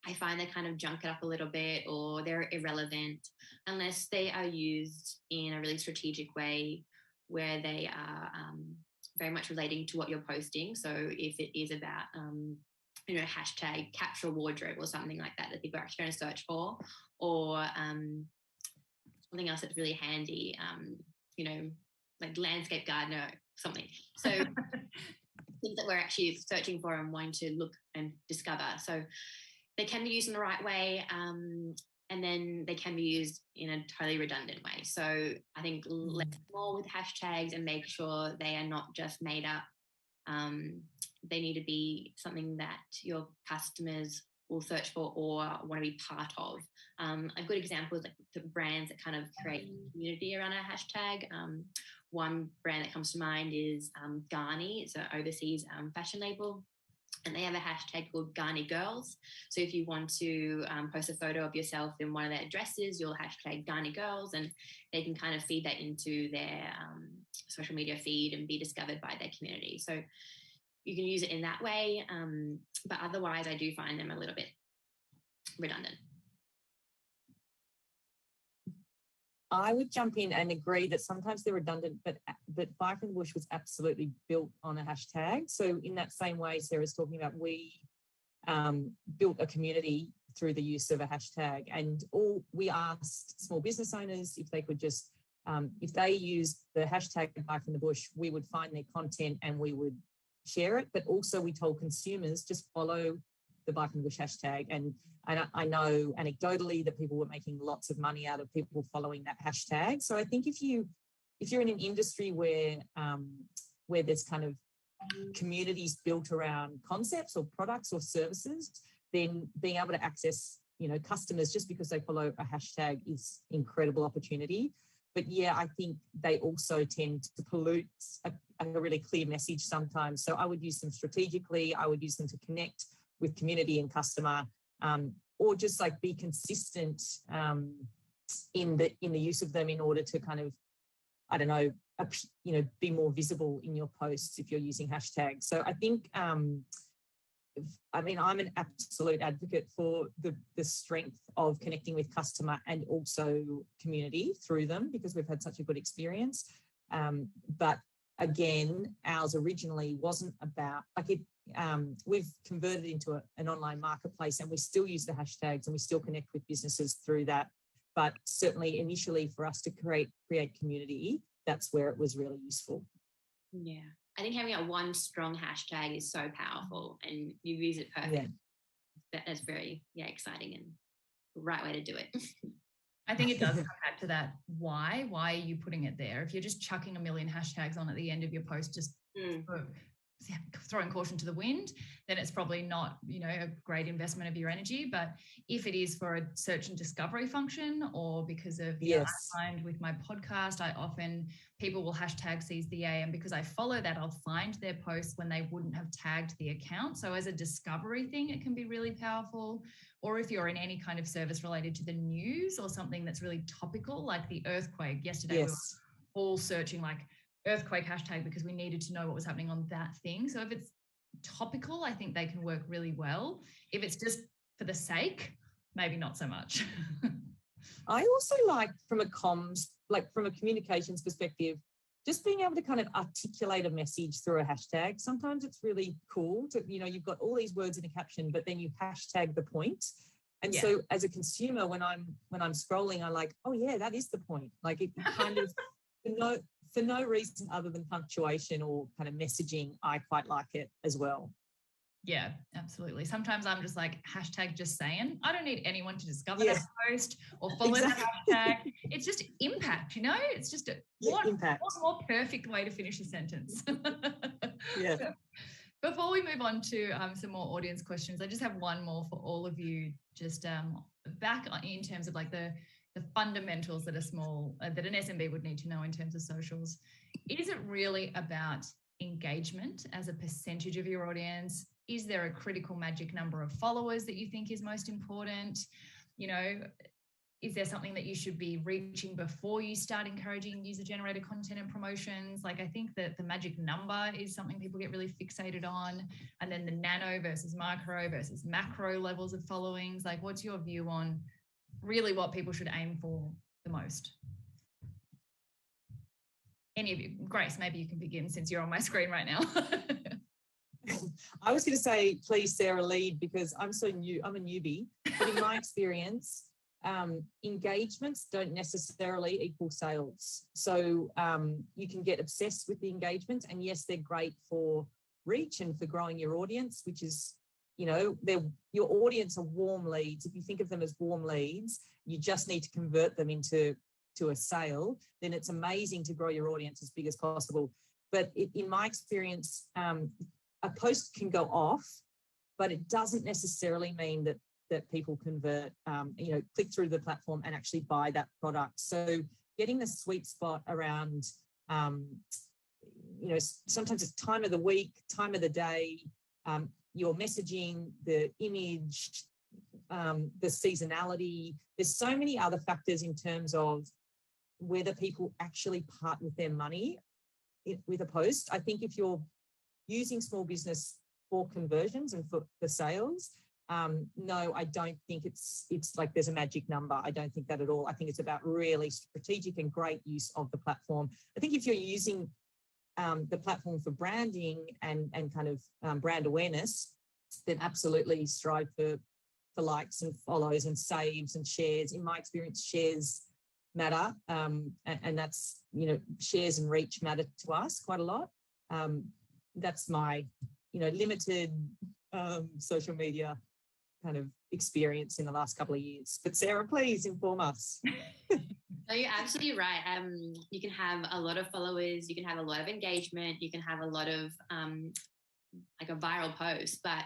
I find they kind of junk it up a little bit, or they're irrelevant unless they are used in a really strategic way where they are very much relating to what you're posting. So if it is about, hashtag capture wardrobe or something like that people are actually going to search for, or something else that's really handy, like landscape gardener, something. So things that we're actually searching for and wanting to look and discover. So they can be used in the right way, and then they can be used in a totally redundant way. So I think less more with hashtags and make sure they are not just made up. They need to be something that your customers will search for or want to be part of. A good example is like the brands that kind of create community around a hashtag. One brand that comes to mind is Garni. It's an overseas fashion label, and they have a hashtag called Garni Girls. So if you want to post a photo of yourself in one of their dresses, you'll hashtag Garni Girls, and they can kind of feed that into their social media feed and be discovered by their community. So you can use it in that way, but otherwise I do find them a little bit redundant. I would jump in and agree that sometimes they're redundant, but Bike and Bush was absolutely built on a hashtag. So in that same way Sarah's talking about, we built a community through the use of a hashtag, and we asked small business owners if they could just, if they used the hashtag Bike in the Bush, we would find their content and we would share it. But also we told consumers just follow the Bike and Bush hashtag, and I know anecdotally that people were making lots of money out of people following that hashtag. So I think if you're in an industry where there's kind of communities built around concepts or products or services, then being able to access customers just because they follow a hashtag is incredible opportunity. But yeah, I think they also tend to pollute a really clear message sometimes. So I would use them strategically. I would use them to connect with community and customer, or just like be consistent in the use of them in order to kind of, I don't know, be more visible in your posts if you're using hashtags. So I think, I'm an absolute advocate for the strength of connecting with customer and also community through them, because we've had such a good experience. But again, ours originally wasn't about we've converted into an online marketplace, and we still use the hashtags and we still connect with businesses through that. But certainly initially for us to create community, that's where it was really useful. Yeah. I think having one strong hashtag is so powerful, and you use it perfect. Yeah. That's very exciting and the right way to do it. I think it does come back to that why. Why are you putting it there? If you're just chucking a million hashtags on at the end of your post just throwing caution to the wind, then it's probably not, a great investment of your energy. But if it is for a search and discovery function, or because of, I find with my podcast, people will hashtag Seize the A, and because I follow that, I'll find their posts when they wouldn't have tagged the account. So as a discovery thing, it can be really powerful. Or if you're in any kind of service related to the news or something that's really topical, like the earthquake. Yesterday, we were all searching like earthquake hashtag because we needed to know what was happening on that thing. So if it's topical, I think they can work really well. If it's just for the sake, maybe not so much. I also like from a communications perspective, just being able to kind of articulate a message through a hashtag. Sometimes it's really cool to, you've got all these words in a caption, but then you hashtag the point. And so as a consumer, when I'm scrolling, I'm like, oh yeah, that is the point. Like it kind of, for no reason other than punctuation or kind of messaging, I quite like it as well. Yeah, absolutely. Sometimes I'm just like, hashtag just saying. I don't need anyone to discover that post or follow that hashtag. It's just impact, It's just impact. What more perfect way to finish a sentence? Before we move on to some more audience questions, I just have one more for all of you, just back in terms of like the fundamentals that that an SMB would need to know in terms of socials. Is it really about engagement as a percentage of your audience? Is there a critical magic number of followers that you think is most important? Is there something that you should be reaching before you start encouraging user-generated content and promotions? Like, I think that the magic number is something people get really fixated on. And then the nano versus micro versus macro levels of followings. Like, what's your view on really what people should aim for the most? Any of you? Grace, maybe you can begin since you're on my screen right now. I was going to say, please, Sarah, lead, because I'm so new. I'm a newbie. But in my experience, engagements don't necessarily equal sales. So you can get obsessed with the engagements, and yes, they're great for reach and for growing your audience, which is, your audience are warm leads. If you think of them as warm leads, you just need to convert them into a sale. Then it's amazing to grow your audience as big as possible. But in my experience, a post can go off, but it doesn't necessarily mean that people convert, click through the platform and actually buy that product. So getting the sweet spot around, sometimes it's time of the week, time of the day, your messaging, the image, the seasonality. There's so many other factors in terms of whether people actually part with their money with a post. I think if you're using small business for conversions and for sales, no, I don't think it's like there's a magic number. I don't think that at all. I think it's about really strategic and great use of the platform. I think if you're using the platform for branding and kind of brand awareness, then absolutely strive for likes and follows and saves and shares. In my experience, shares matter, and that's, shares and reach matter to us quite a lot. That's my, limited social media kind of experience in the last couple of years. But Sarah, please inform us. No, you're absolutely right. You can have a lot of followers, you can have a lot of engagement, you can have a lot of like a viral post, but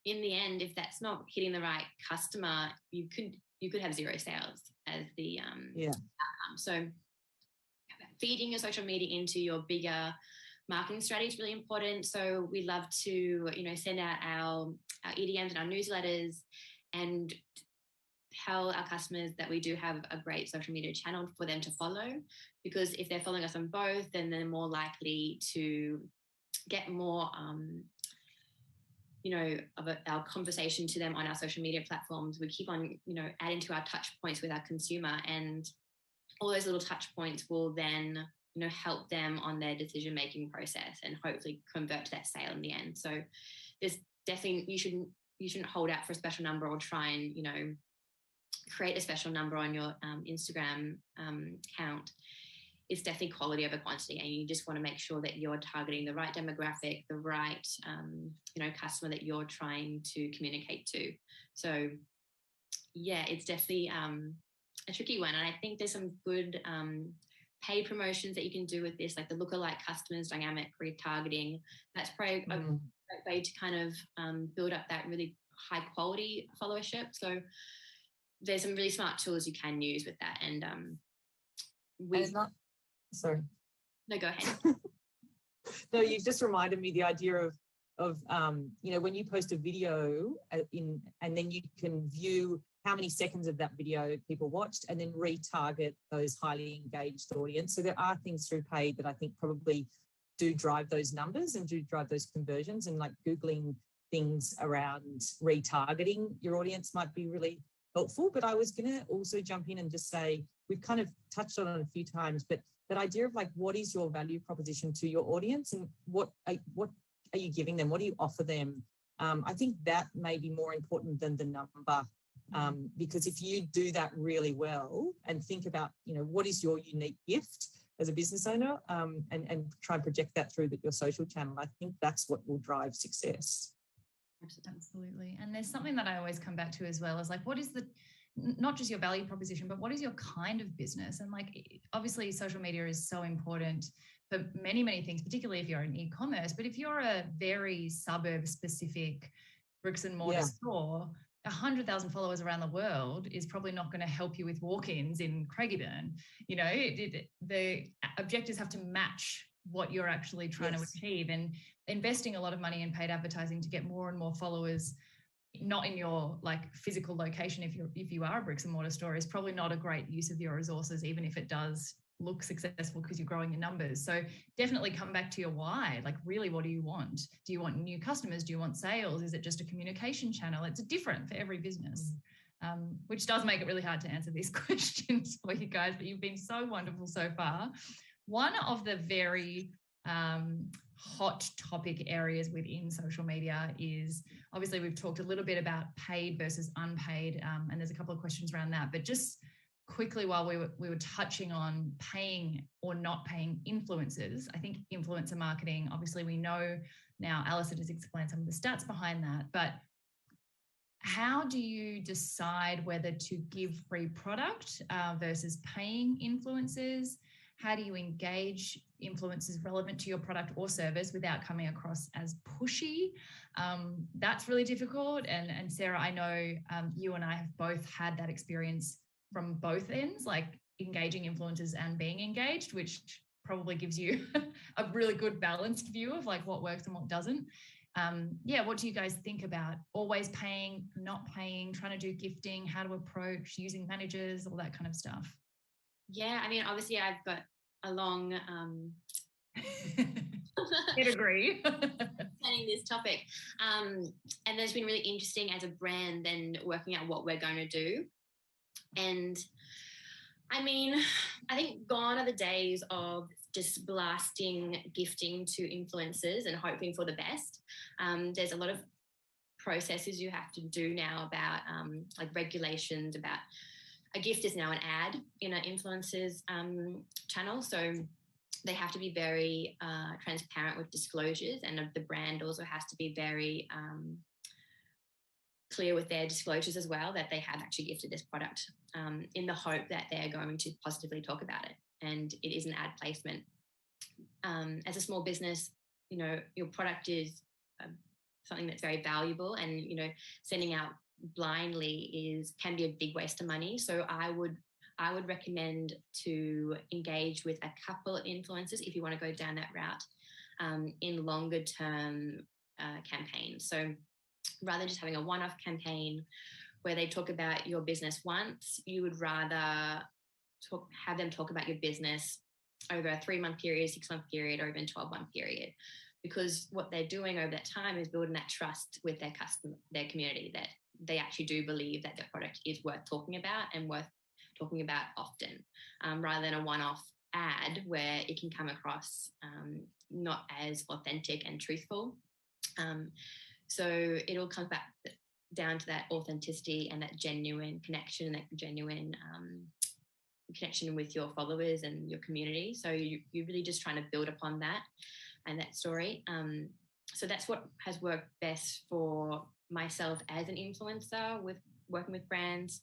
in the end, if that's not hitting the right customer, you could have zero sales as the outcome. So feeding your social media into your bigger marketing strategy is really important. So we love to, send out our EDMs and our newsletters and tell our customers that we do have a great social media channel for them to follow, because if they're following us on both, then they're more likely to get more, of our conversation to them on our social media platforms. We keep on, adding to our touch points with our consumer, and all those little touch points will then, help them on their decision-making process and hopefully convert to that sale in the end. So there's definitely, you shouldn't hold out for a special number or try and, create a special number on your Instagram account. It's definitely quality over quantity, and you just want to make sure that you're targeting the right demographic, the right, customer that you're trying to communicate to. So yeah, it's definitely a tricky one. And I think there's some good paid promotions that you can do with this, like the lookalike customers, dynamic retargeting. That's probably a great way to kind of build up that really high quality followership. So there's some really smart tools you can use with that. And sorry. No, go ahead. No, you've just reminded me the idea of when you post a video and then you can view how many seconds of that video people watched and then retarget those highly engaged audience. So there are things through paid that I think probably do drive those numbers and do drive those conversions, and like Googling things around retargeting your audience might be really helpful. But I was going to also jump in and just say, we've kind of touched on it a few times, but that idea of like, what is your value proposition to your audience and what are you giving them? What do you offer them? I think that may be more important than the number, because if you do that really well and think about, what is your unique gift as a business owner, and try and project that through your social channel, I think that's what will drive success. Absolutely. And there's something that I always come back to as well, is like, what is not just your value proposition, but what is your kind of business? And like, obviously social media is so important for many, many things, particularly if you're in e-commerce. But if you're a very suburb specific bricks and mortar store, 100,000 followers around the world is probably not going to help you with walk-ins in Craigieburn. The objectives have to match what you're actually trying to achieve, and investing a lot of money in paid advertising to get more and more followers, not in your like physical location, if you are a bricks and mortar store, is probably not a great use of your resources, even if it does look successful because you're growing your numbers. So definitely come back to your why. Like, really, what do you want? Do you want new customers? Do you want sales? Is it just a communication channel? It's different for every business, which does make it really hard to answer these questions for you guys, but you've been so wonderful so far. One of the very hot topic areas within social media is, obviously we've talked a little bit about paid versus unpaid, and there's a couple of questions around that, but just quickly, while we were touching on paying or not paying influencers, I think influencer marketing, obviously we know now, Alison has explained some of the stats behind that, but how do you decide whether to give free product versus paying influencers? How do you engage influencers relevant to your product or service without coming across as pushy? That's really difficult. And Sarah, I know you and I have both had that experience from both ends, like engaging influencers and being engaged, which probably gives you a really good balanced view of like what works and what doesn't. What do you guys think about always paying, not paying, trying to do gifting, how to approach, using managers, all that kind of stuff? Yeah, I mean, obviously I've got a long pedigree planning this topic. And it's been really interesting as a brand then working out what we're going to do. And I mean, I think gone are the days of just blasting gifting to influencers and hoping for the best. There's a lot of processes you have to do now about like regulations about a gift is now an ad in an influencer's channel. So they have to be very transparent with disclosures, and the brand also has to be very clear with their disclosures as well, that they have actually gifted this product in the hope that they're going to positively talk about it. And it is an ad placement. As a small business, your product is something that's very valuable, and, sending out blindly can be a big waste of money. So I would recommend to engage with a couple of influencers if you want to go down that route in longer term campaigns. So rather than just having a one-off campaign where they talk about your business once, you would rather have them talk about your business over a 3-month period, 6-month period, or even 12-month period. Because what they're doing over that time is building that trust with their customer, their community, that they actually do believe that their product is worth talking about and worth talking about often, rather than a one-off ad where it can come across not as authentic and truthful. So it all comes back down to that authenticity and that genuine connection, that genuine connection with your followers and your community. So you're really just trying to build upon that and that story. So that's what has worked best for myself as an influencer with working with brands.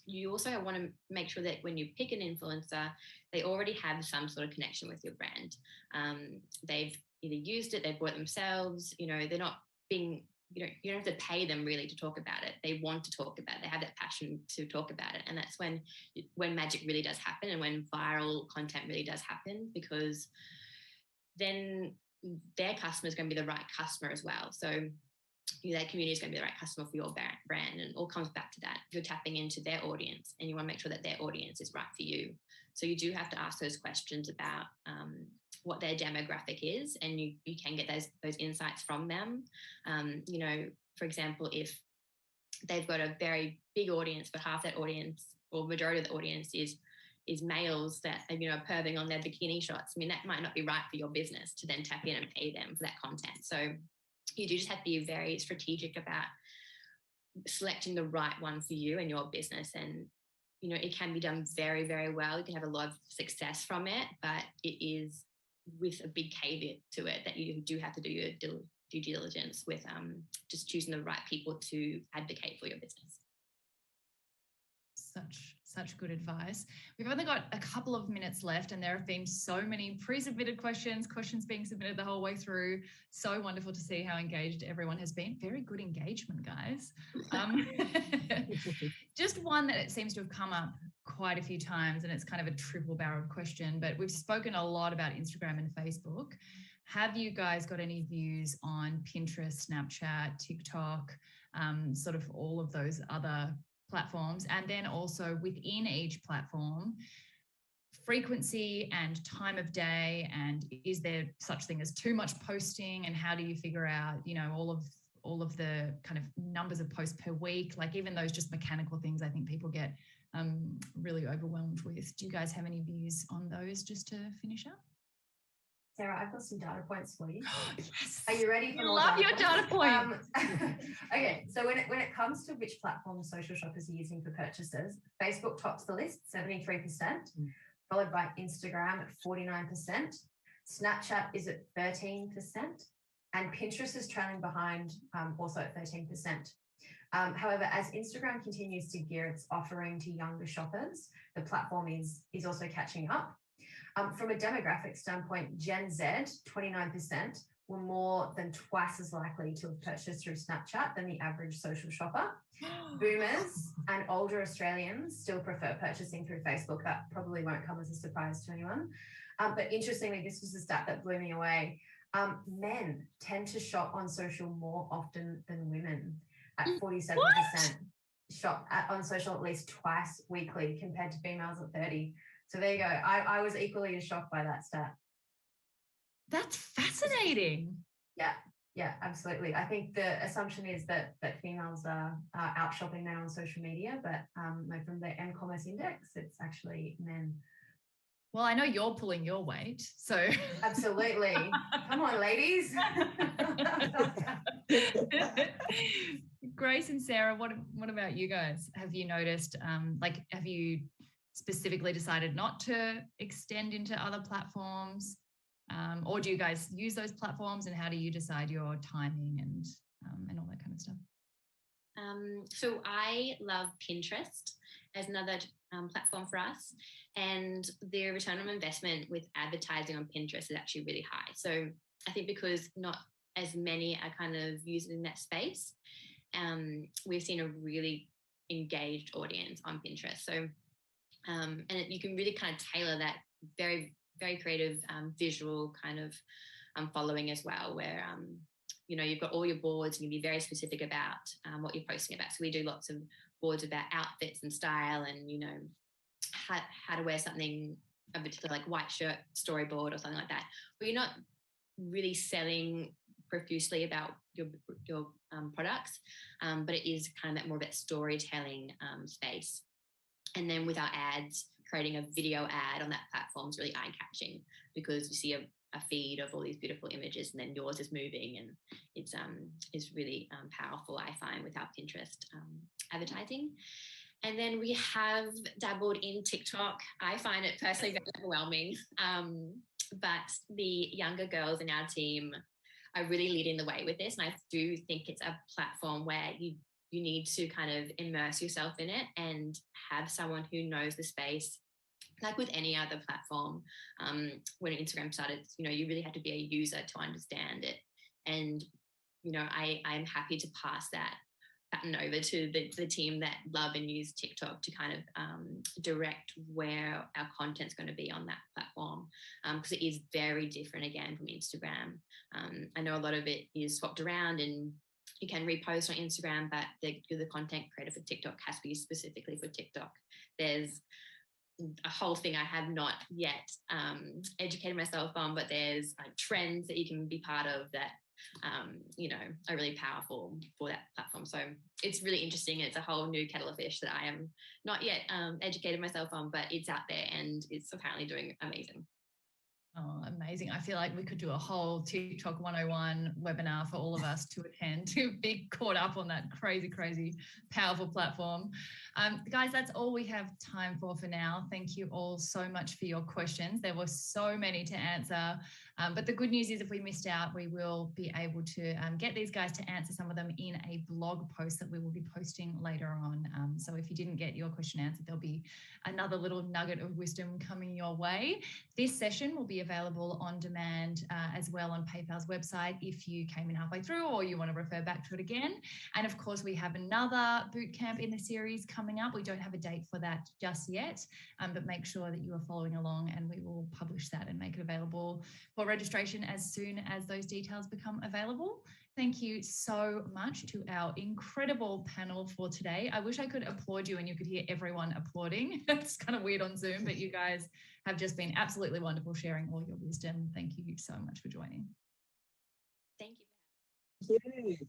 you also want to make sure that when you pick an influencer, they already have some sort of connection with your brand. They've either used it, they've bought it themselves, they're not being, you don't have to pay them really to talk about it. They want to talk about it. They have that passion to talk about it. And that's when magic really does happen, and when viral content really does happen, because then their customer is going to be the right customer as well. So that community is going to be the right customer for your brand, and it all comes back to that. You're tapping into their audience, and you want to make sure that their audience is right for you. So you do have to ask those questions about what their demographic is, and you can get those insights from them. For example, if they've got a very big audience, but half that audience or majority of the audience is males that are perving on their bikini shots, that might not be right for your business to then tap in and pay them for that content. So you do just have to be very strategic about selecting the right one for you and your business. And it can be done very, very well. You can have a lot of success from it, but it is with a big caveat to it that you do have to do your due diligence with just choosing the right people to advocate for your business. Such good advice. We've only got a couple of minutes left, and there have been so many pre-submitted questions being submitted the whole way through. So wonderful to see how engaged everyone has been. Very good engagement, guys. Just one that it seems to have come up quite a few times, and it's kind of a triple-barreled question, but we've spoken a lot about Instagram and Facebook. Have you guys got any views on Pinterest, Snapchat, TikTok, sort of all of those other platforms? And then also within each platform, frequency and time of day, and is there such thing as too much posting, and how do you figure out all of the kind of numbers of posts per week? Like even those just mechanical things I think people get really overwhelmed with. Do you guys have any views on those just to finish up? Sarah, I've got some data points for you. Yes. Are you ready for more love your data points? Okay, so when it comes to which platform social shoppers are using for purchases, Facebook tops the list, 73%, followed by Instagram at 49%. Snapchat is at 13%, and Pinterest is trailing behind, also at 13%. However, as Instagram continues to gear its offering to younger shoppers, the platform is also catching up. From a demographic standpoint, Gen Z, 29%, were more than twice as likely to have purchased through Snapchat than the average social shopper. Boomers and older Australians still prefer purchasing through Facebook. That probably won't come as a surprise to anyone. But interestingly, this was a stat that blew me away. Men tend to shop on social more often than women, at 47%. Shop on social at least twice weekly compared to females at 30%. So there you go. I was equally as shocked by that stat. That's fascinating. Yeah, absolutely. I think the assumption is that females are out shopping now on social media, but from the M-commerce index, it's actually men. Well, I know you're pulling your weight, so absolutely. Come on, ladies. Grace and Sarah, what about you guys? Have you noticed, have you specifically decided not to extend into other platforms, or do you guys use those platforms, and how do you decide your timing and all that kind of stuff? So I love Pinterest as another platform for us, and the return on investment with advertising on Pinterest is actually really high. So I think because not as many are kind of using that space, we've seen a really engaged audience on Pinterest. So and you can really kind of tailor that very, very creative visual kind of following as well, where you've got all your boards and you can be very specific about what you're posting about. So we do lots of boards about outfits and style, and how to wear something, a particular like white shirt storyboard or something like that. But you're not really selling profusely about your products, but it is kind of that more of that storytelling space. And then with our ads, creating a video ad on that platform is really eye-catching, because you see a feed of all these beautiful images, and then yours is moving, and it's really powerful, I find, with our Pinterest advertising. And then we have dabbled in TikTok. I find it personally very overwhelming, but the younger girls in our team are really leading the way with this, and I do think it's a platform where you you need to kind of immerse yourself in it and have someone who knows the space. Like with any other platform, when Instagram started, you really had to be a user to understand it. And, I'm happy to pass that baton over to the team that love and use TikTok to kind of direct where our content's going to be on that platform, because it is very different again from Instagram. I know a lot of it is swapped around and you can repost on Instagram, but the content creator for TikTok has to be specifically for TikTok. There's a whole thing I have not yet educated myself on, but there's trends that you can be part of that are really powerful for that platform. So it's really interesting. It's a whole new kettle of fish that I am not yet educated myself on, but it's out there and it's apparently doing amazing. Oh, amazing. I feel like we could do a whole TikTok 101 webinar for all of us to attend to be caught up on that crazy, powerful platform. Guys, that's all we have time for now. Thank you all so much for your questions. There were so many to answer. But the good news is if we missed out, we will be able to get these guys to answer some of them in a blog post that we will be posting later on. So if you didn't get your question answered, there'll be another little nugget of wisdom coming your way. This session will be available on demand as well on PayPal's website if you came in halfway through or you want to refer back to it again. And of course, we have another bootcamp in the series coming up. We don't have a date for that just yet, but make sure that you are following along and we will publish that and make it available for registration as soon as those details become available. Thank you so much to our incredible panel for today. I wish I could applaud you and you could hear everyone applauding. It's kind of weird on Zoom, but you guys have just been absolutely wonderful sharing all your wisdom. Thank you so much for joining. Thank you. Thank you.